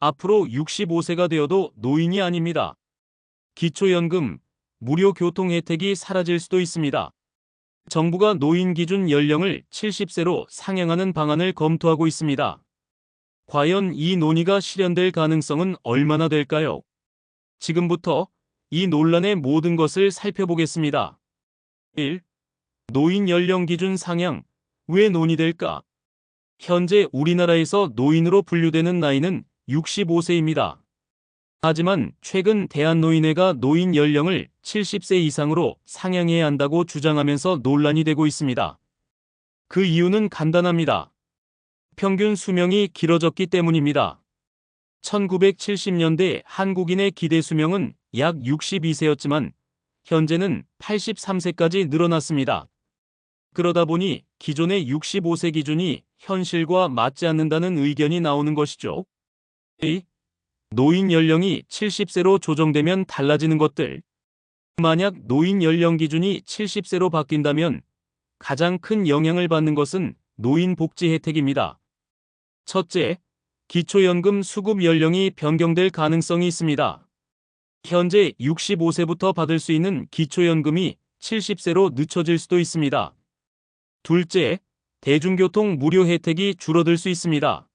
앞으로 65세가 되어도 노인이 아닙니다. 기초연금, 무료 교통 혜택이 사라질 수도 있습니다. 정부가 노인 기준 연령을 70세로 상향하는 방안을 검토하고 있습니다. 과연 이 논의가 실현될 가능성은 얼마나 될까요? 지금부터 이 논란의 모든 것을 살펴보겠습니다. 1. 노인 연령 기준 상향, 왜 논의될까? 현재 우리나라에서 노인으로 분류되는 나이는 65세입니다. 하지만 최근 대한노인회가 노인 연령을 70세 이상으로 상향해야 한다고 주장하면서 논란이 되고 있습니다. 그 이유는 간단합니다. 평균 수명이 길어졌기 때문입니다. 1970년대 한국인의 기대 수명은 약 62세였지만 현재는 83세까지 늘어났습니다. 그러다 보니 기존의 65세 기준이 현실과 맞지 않는다는 의견이 나오는 것이죠. 2. 노인 연령이 70세로 조정되면 달라지는 것들. 만약 노인 연령 기준이 70세로 바뀐다면 가장 큰 영향을 받는 것은 노인 복지 혜택입니다. 첫째, 기초연금 수급 연령이 변경될 가능성이 있습니다. 현재 65세부터 받을 수 있는 기초연금이 70세로 늦춰질 수도 있습니다. 둘째, 대중교통 무료 혜택이 줄어들 수 있습니다.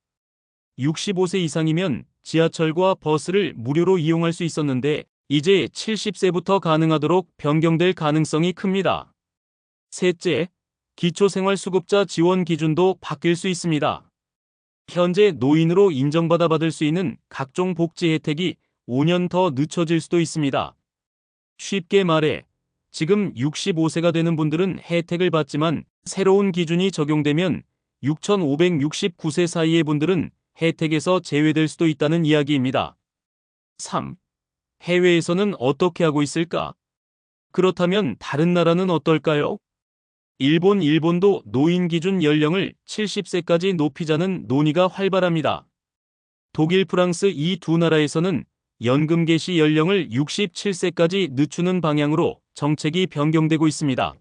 65세 이상이면 지하철과 버스를 무료로 이용할 수 있었는데 이제 70세부터 가능하도록 변경될 가능성이 큽니다. 셋째, 기초생활수급자 지원 기준도 바뀔 수 있습니다. 현재 노인으로 인정받아 받을 수 있는 각종 복지 혜택이 5년 더 늦춰질 수도 있습니다. 쉽게 말해 지금 65세가 되는 분들은 혜택을 받지만 새로운 기준이 적용되면 6,569세 사이의 분들은 혜택에서 제외될 수도 있다는 이야기입니다. 3. 해외에서는 어떻게 하고 있을까? 그렇다면 다른 나라는 어떨까요? 일본도 노인 기준 연령을 70세까지 높이자는 논의가 활발합니다. 독일, 프랑스 이 두 나라에서는 연금 개시 연령을 67세까지 늦추는 방향으로 정책이 변경되고 있습니다.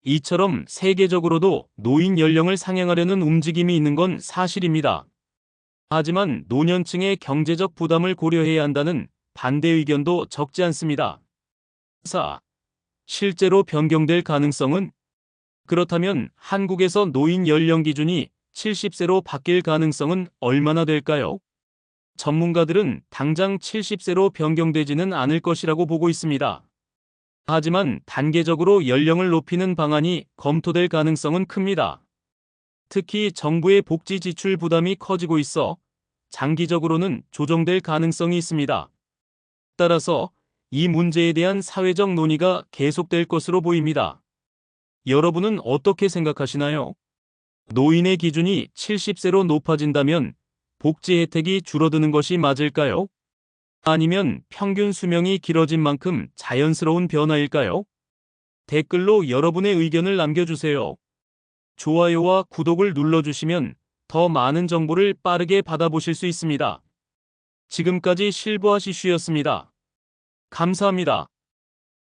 이처럼 세계적으로도 노인 연령을 상향하려는 움직임이 있는 건 사실입니다. 하지만 노년층의 경제적 부담을 고려해야 한다는 반대 의견도 적지 않습니다. 4. 실제로 변경될 가능성은? 그렇다면 한국에서 노인 연령 기준이 70세로 바뀔 가능성은 얼마나 될까요? 전문가들은 당장 70세로 변경되지는 않을 것이라고 보고 있습니다. 하지만 단계적으로 연령을 높이는 방안이 검토될 가능성은 큽니다. 특히 정부의 복지 지출 부담이 커지고 있어 장기적으로는 조정될 가능성이 있습니다. 따라서 이 문제에 대한 사회적 논의가 계속될 것으로 보입니다. 여러분은 어떻게 생각하시나요? 노인의 기준이 70세로 높아진다면 복지 혜택이 줄어드는 것이 맞을까요? 아니면 평균 수명이 길어진 만큼 자연스러운 변화일까요? 댓글로 여러분의 의견을 남겨주세요. 좋아요와 구독을 눌러주시면 더 많은 정보를 빠르게 받아보실 수 있습니다. 지금까지 실버아시슈였습니다. 감사합니다.